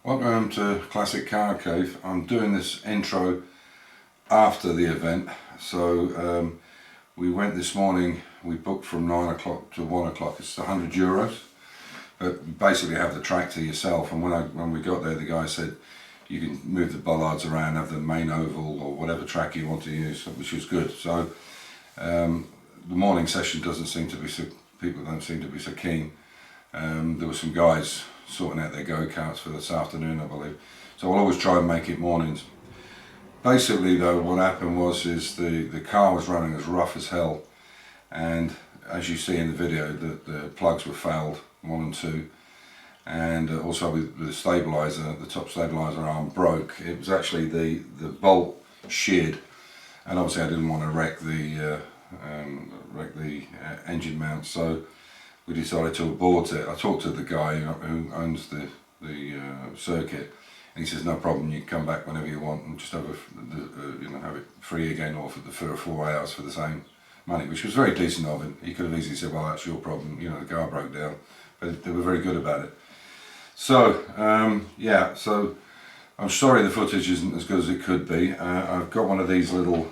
Welcome to Classic Car Cave. I'm doing this intro after the event. So we went this morning, we booked from 9 o'clock to 1 o'clock. It's €100. But you basically have the track to yourself, and when we got there, the guy said you can move the bollards around, have the main oval or whatever track you want to use, which was good. So the morning session doesn't seem to be so, people don't seem to be so keen. There were some guys sorting out their go-karts for this afternoon, I believe. So I'll always try and make it mornings. Basically though, what happened was the car was running as rough as hell, and as you see in the video, the plugs were failed, 1 and 2, and also with the stabiliser, the top stabiliser arm broke. It was actually the bolt sheared, and obviously I didn't want to wreck the engine mount, so we decided to abort it. I talked to the guy who owns the circuit, and he says no problem, you can come back whenever you want and just have have it free again, or for 4 hours for the same money, which was very decent of him. He could have easily said, well, that's your problem, the car broke down, but they were very good about it. So yeah, so I'm sorry the footage isn't as good as it could be. I've got one of these little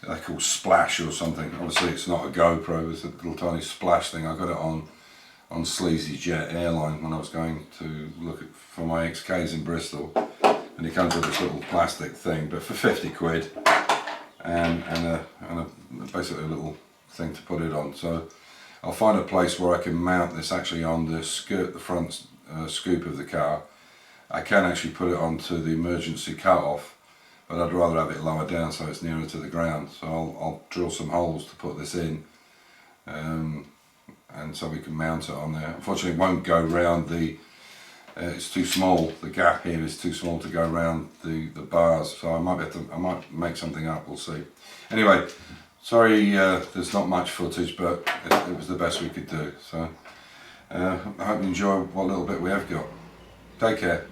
they're called Splash or something. Obviously it's not a GoPro, it's a little tiny Splash thing. I got it on Sleazy Jet Airline when I was going to look for my XKs in Bristol, and it comes with this little plastic thing, but for 50 quid, and basically a little thing to put it on. So I'll find a place where I can mount this actually on the front scoop of the car. I can actually put it onto the emergency cut-off, but I'd rather have it lower down so it's nearer to the ground. So I'll drill some holes to put this in, and so we can mount it on there. Unfortunately it won't go round it's too small, the gap here is too small to go around the bars, so I might make something up, we'll see. Anyway, sorry there's not much footage, but it was the best we could do. So I hope you enjoy what little bit we have got. Take care.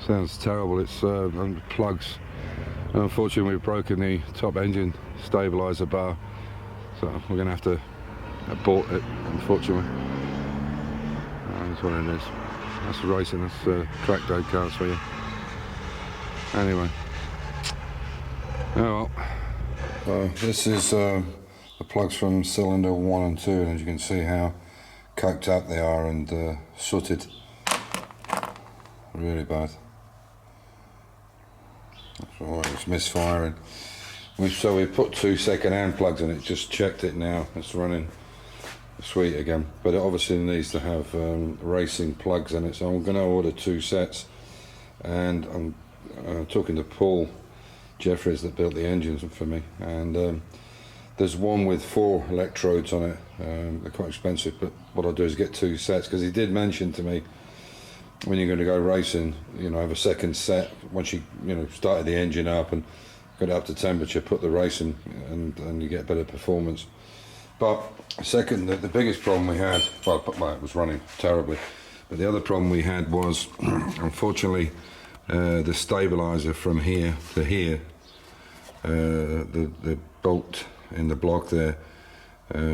Sounds terrible. It's plugs. Unfortunately, we've broken the top engine stabilizer bar, so we're going to have to abort it, unfortunately. That's what it is. That's racing. That's track day cars for you. Anyway. Oh well. This is the plugs from cylinder 1 and 2, and as you can see how coked up they are and sooted. Really bad. That's alright, it's misfiring. So we put 2 second-hand plugs in it, just checked it now, it's running sweet again. But it obviously needs to have racing plugs in it, so I'm going to order 2 sets. And I'm talking to Paul Jeffries that built the engines for me, and there's one with 4 electrodes on it. They're quite expensive, but what I'll do is get 2 sets, because he did mention to me, when you're going to go racing, you know, have a second set once you started the engine up and got it up to temperature, put the racing, and you get better performance. But second, the biggest problem we had, well, it was running terribly, but the other problem we had was, unfortunately, the stabilizer from here to here, the bolt in the block there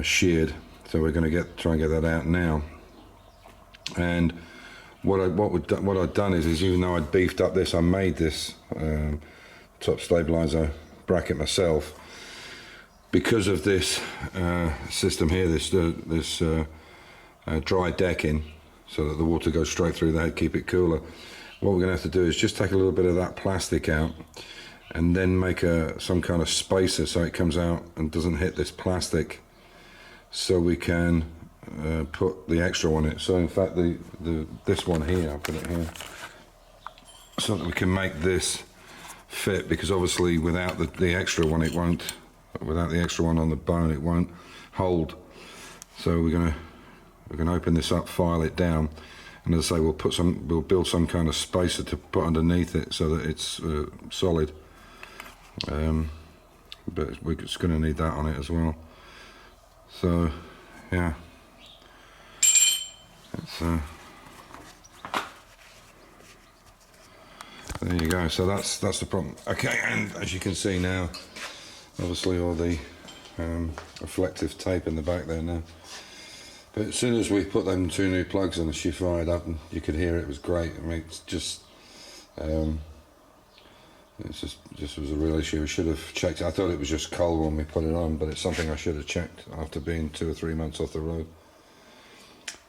sheared, so we're going to try and get that out now. And what I'd done is even though I'd beefed up this, I made this top stabilizer bracket myself. Because of this system here, this dry decking, so that the water goes straight through the head, keep it cooler. What we're going to have to do is just take a little bit of that plastic out and then make some kind of spacer so it comes out and doesn't hit this plastic, so we can put the extra on it. So in fact this one here, I'll put it here, so that we can make this fit, because obviously without the extra one it won't, without the extra one on the bone it won't hold. So we're gonna open this up, file it down, and as I say, we'll build some kind of spacer to put underneath it so that it's solid. But we're just going to need that on it as well. So yeah, it's there you go. So that's the problem. Okay, and as you can see now, obviously all the reflective tape in the back there now. But as soon as we put them 2 new plugs in, she fired up, and you could hear it was great. I mean, it's just was a real issue. We should have checked. I thought it was just cold when we put it on, but it's something I should have checked after being 2 or 3 months off the road.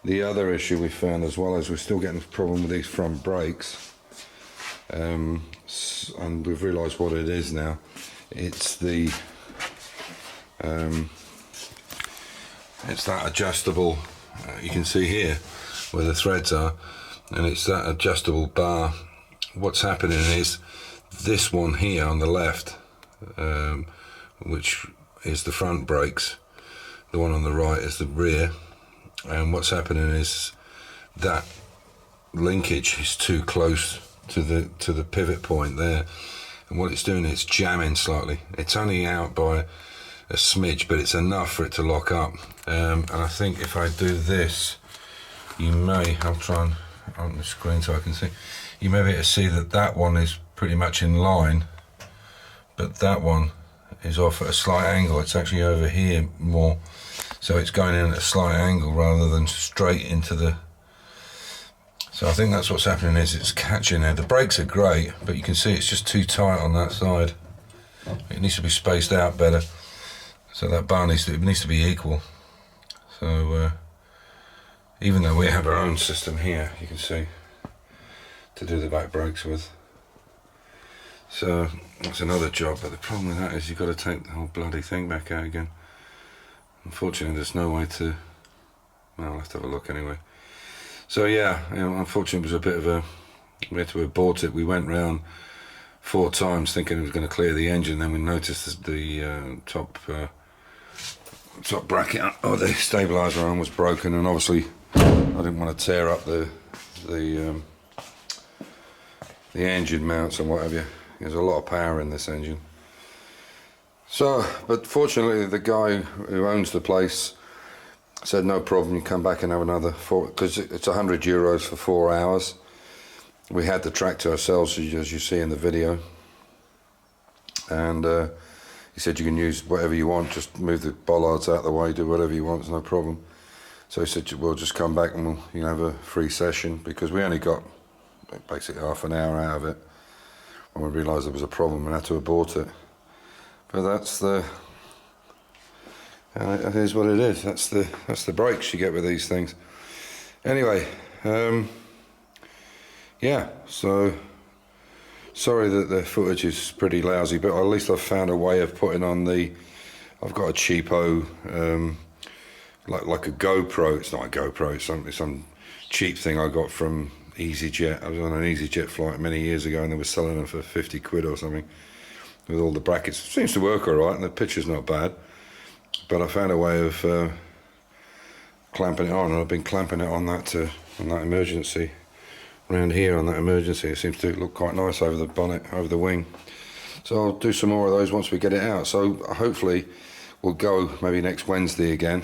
The other issue we found as well is we're still getting a problem with these front brakes, and we've realised what it is now. It's it's that adjustable, you can see here where the threads are, and it's that adjustable bar. What's happening is this one here on the left, which is the front brakes, the one on the right is the rear, and what's happening is that linkage is too close to the pivot point there, and what it's doing is jamming slightly. It's only out by a smidge, but it's enough for it to lock up, and I think if I do this, you may, I'll try and on the screen so I can see, you may be able to see that one is pretty much in line, but that one is off at a slight angle. It's actually over here more, so it's going in at a slight angle rather than straight into the, so I think that's what's happening, is it's catching there. The brakes are great, but you can see it's just too tight on that side. It needs to be spaced out better, so that bar needs to be equal. So even though we have our own system here, you can see, to do the back brakes with, so that's another job. But the problem with that is you've got to take the whole bloody thing back out again. Unfortunately, there's no way to, well, I'll have to have a look anyway. So yeah, unfortunately it was a bit of a, we had to abort it. We went round 4 times thinking it was going to clear the engine, then we noticed the top bracket or the stabilizer arm was broken, and obviously I didn't want to tear up the engine mounts and what have you. There's a lot of power in this engine. So, but fortunately the guy who owns the place said no problem, you come back and have another 4, because it's €100 for 4 hours, we had the track to ourselves, as you see in the video, and he said you can use whatever you want, just move the bollards out of the way, do whatever you want, it's no problem. So he said we'll just come back and we'll have a free session, because we only got basically half an hour out of it when we realised there was a problem and had to abort it. But that's the it is what it is. That's the breaks you get with these things. Anyway, yeah, so sorry that the footage is pretty lousy, but at least I've found a way of putting on I've got a cheapo like a GoPro. It's not a GoPro, it's some cheap thing I got from EasyJet. I was on an EasyJet flight many years ago and they were selling them for 50 quid or something with all the brackets. It seems to work alright and the picture's not bad, but I found a way of clamping it on, and I've been clamping it on that emergency around here, on that emergency. It seems to look quite nice over the bonnet, over the wing. So I'll do some more of those once we get it out. So hopefully we'll go maybe next Wednesday again,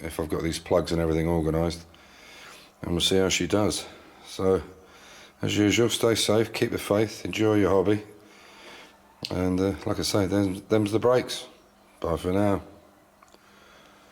if I've got these plugs and everything organised, and we'll see how she does. So as usual, stay safe, keep the faith, enjoy your hobby, and like I say, them's the breaks. Bye for now.